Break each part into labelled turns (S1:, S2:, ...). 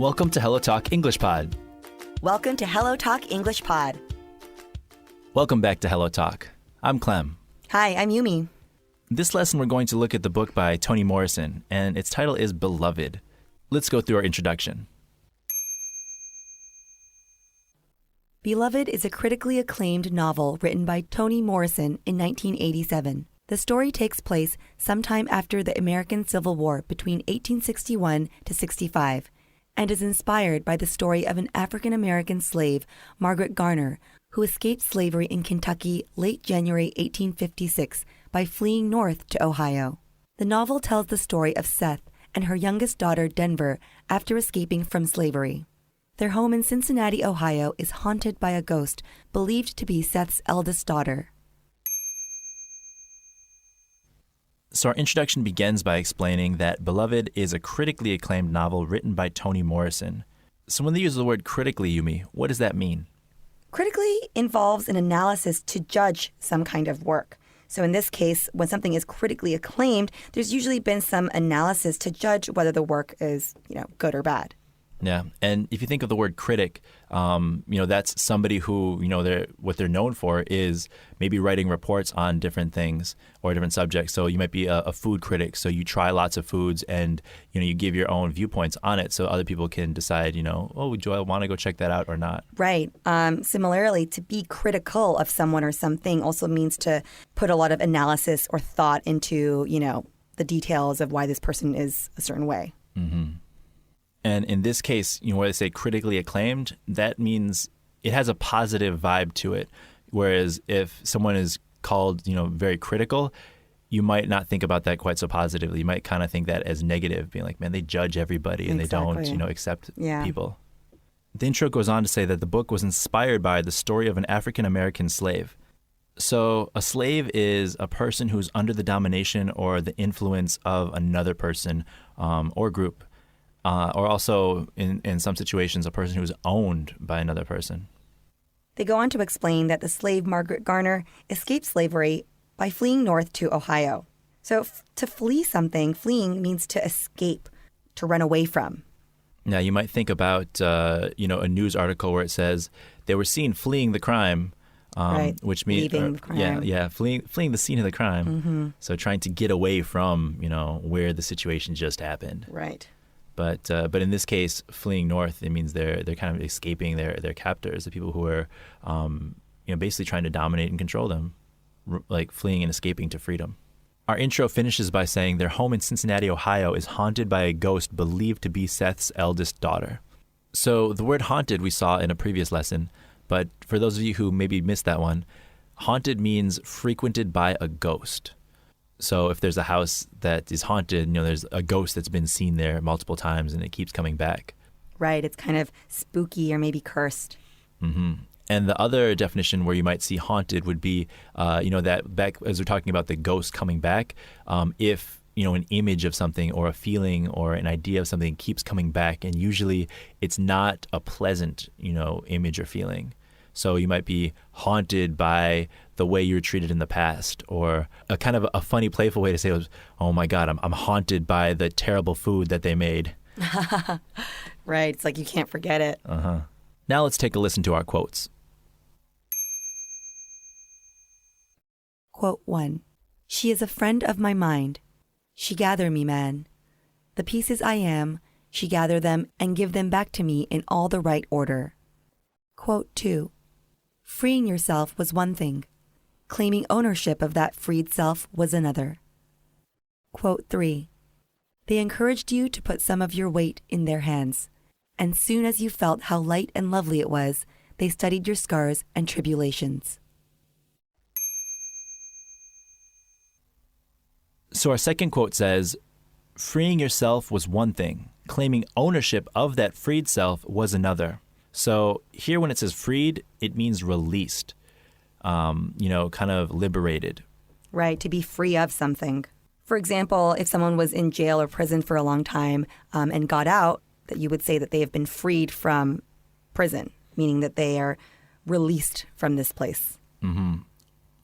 S1: Welcome to Hello Talk English Pod.
S2: Welcome to Hello Talk English Pod.
S1: Welcome back to Hello Talk. I'm Clem.
S2: Hi, I'm Yumi.
S1: This lesson we're going to look at the book by Toni Morrison, and its title is Beloved. Let's go through our introduction.
S2: Beloved is a critically acclaimed novel written by Toni Morrison in 1987. The story takes place sometime after the American Civil War between 1861 to 65 and is inspired by the story of an African-American slave, Margaret Garner, who escaped slavery in Kentucky late January 1856 by fleeing north to Ohio. The novel tells the story of Seth and her youngest daughter, Denver, after escaping from slavery. Their home in Cincinnati, Ohio, is haunted by a ghost believed to be Seth's eldest daughter.
S1: So our introduction begins by explaining that Beloved is a critically acclaimed novel written by Toni Morrison. So when they use the word critically, Yumi, what does that mean?
S2: Critically involves an analysis to judge some kind of work. So in this case, when something is critically acclaimed, there's usually been some analysis to judge whether the work is, good or bad.
S1: Yeah, and if you think of the word critic, that's somebody who, what they're known for is maybe writing reports on different things or different subjects. So you might be a food critic, so you try lots of foods and, you give your own viewpoints on it so other people can decide, do I want to go check that out or not?
S2: Right. Similarly, to be critical of someone or something also means to put a lot of analysis or thought into, the details of why this person is a certain way.
S1: Mm-hmm. And in this case, where they say critically acclaimed, that means it has a positive vibe to it. Whereas if someone is called, very critical, you might not think about that quite so positively. You might kind of think that as negative, being like, man, they judge everybody and
S2: Exactly.
S1: they don't, accept people. The intro goes on to say that the book was inspired by the story of an African-American slave. So a slave is a person who's under the domination or the influence of another person or group. Or also, in some situations, a person who is owned by another person.
S2: They go on to explain that the slave Margaret Garner escaped slavery by fleeing north to Ohio. So to flee something, fleeing means to escape, to run away from.
S1: Now, you might think about, a news article where it says they were seen fleeing the crime,
S2: right.
S1: Which means
S2: leaving the crime.
S1: Fleeing the scene of the crime.
S2: Mm-hmm.
S1: So trying to get away from, where the situation just happened.
S2: Right.
S1: But in this case, fleeing north, it means they're kind of escaping their captors, the people who are, basically trying to dominate and control them, like fleeing and escaping to freedom. Our intro finishes by saying their home in Cincinnati, Ohio, is haunted by a ghost believed to be Seth's eldest daughter. So the word haunted we saw in a previous lesson, but for those of you who maybe missed that one, haunted means frequented by a ghost. So if there's a house that is haunted, there's a ghost that's been seen there multiple times and it keeps coming back.
S2: Right. It's kind of spooky or maybe cursed.
S1: Mm-hmm. And the other definition where you might see haunted would be, that back as we're talking about the ghost coming back, if, an image of something or a feeling or an idea of something keeps coming back, and usually it's not a pleasant, image or feeling. So you might be haunted by the way you were treated in the past, or a kind of a funny, playful way to say it was, oh my God, I'm haunted by the terrible food that they made.
S2: Right. It's like you can't forget it.
S1: Uh-huh. Now let's take a listen to our quotes.
S2: Quote 1. She is a friend of my mind. She gather me, man. The pieces I am, she gather them and give them back to me in all the right order. Quote 2. Freeing yourself was one thing. Claiming ownership of that freed self was another. Quote 3. They encouraged you to put some of your weight in their hands, and soon as you felt how light and lovely it was, they studied your scars and tribulations.
S1: So our second quote says, freeing yourself was one thing. Claiming ownership of that freed self was another. So here when it says freed, it means released, kind of liberated.
S2: Right, to be free of something. For example, if someone was in jail or prison for a long time and got out, that you would say that they have been freed from prison, meaning that they are released from this place.
S1: Mm-hmm.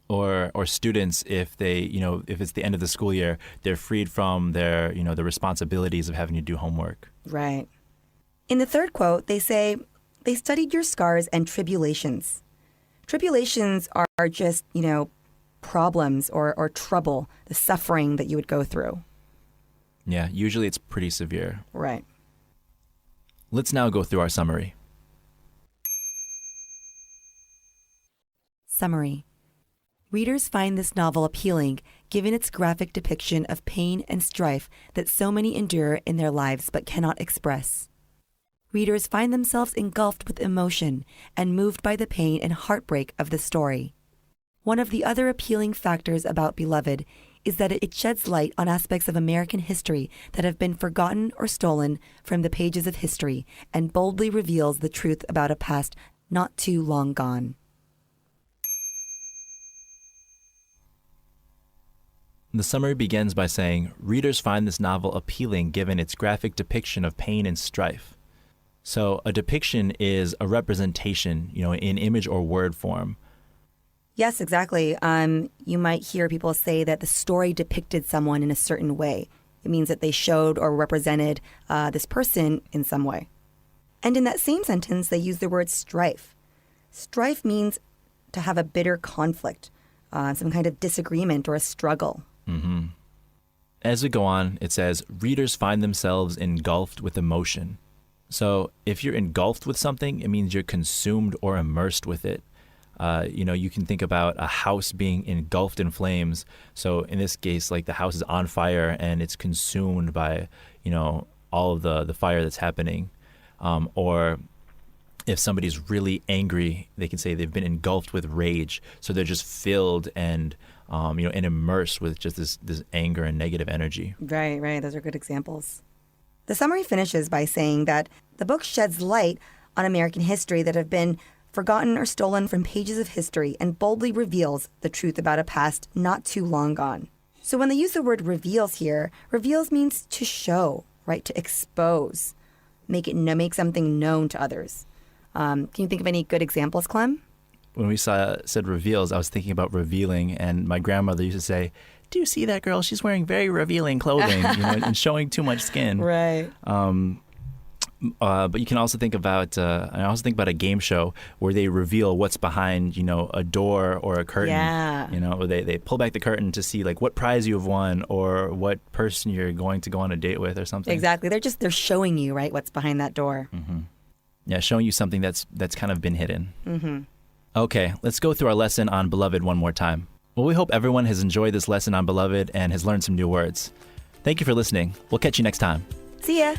S1: Or students, if they, if it's the end of the school year, they're freed from their, the responsibilities of having to do homework.
S2: Right. In the third quote, they say, they studied your scars and tribulations. Tribulations are just, problems or trouble, the suffering that you would go through.
S1: Yeah, usually it's pretty severe.
S2: Right.
S1: Let's now go through our summary.
S2: Summary. Readers find this novel appealing given its graphic depiction of pain and strife that so many endure in their lives but cannot express. Readers find themselves engulfed with emotion and moved by the pain and heartbreak of the story. One of the other appealing factors about Beloved is that it sheds light on aspects of American history that have been forgotten or stolen from the pages of history and boldly reveals the truth about a past not too long gone.
S1: The summary begins by saying, readers find this novel appealing given its graphic depiction of pain and strife. So a depiction is a representation, in image or word form.
S2: Yes, exactly. You might hear people say that the story depicted someone in a certain way. It means that they showed or represented this person in some way. And in that same sentence, they use the word strife. Strife means to have a bitter conflict, some kind of disagreement or a struggle.
S1: Mm-hmm. As we go on, it says, readers find themselves engulfed with emotion. So if you're engulfed with something, it means you're consumed or immersed with it. You can think about a house being engulfed in flames. So in this case, like the house is on fire and it's consumed by, all of the fire that's happening. Or if somebody's really angry, they can say they've been engulfed with rage. So they're just filled and immersed with just this anger and negative energy.
S2: Right. Those are good examples. The summary finishes by saying that the book sheds light on American history that have been forgotten or stolen from pages of history and boldly reveals the truth about a past not too long gone. So when they use the word reveals here, reveals means to show, right? To expose, make something known to others. Can you think of any good examples, Clem?
S1: When we said reveals, I was thinking about revealing, and my grandmother used to say, do you see that girl? She's wearing very revealing clothing, and showing too much skin.
S2: Right.
S1: But you can also think about, a game show where they reveal what's behind, a door or a curtain.
S2: Yeah.
S1: Or they pull back the curtain to see like what prize you have won or what person you're going to go on a date with or something.
S2: Exactly. They're showing you, right, what's behind that door.
S1: Mm-hmm. Yeah, showing you something that's kind of been hidden.
S2: Mm-hmm.
S1: Okay, let's go through our lesson on Beloved one more time. Well, we hope everyone has enjoyed this lesson on Beloved and has learned some new words. Thank you for listening. We'll catch you next time.
S2: See ya.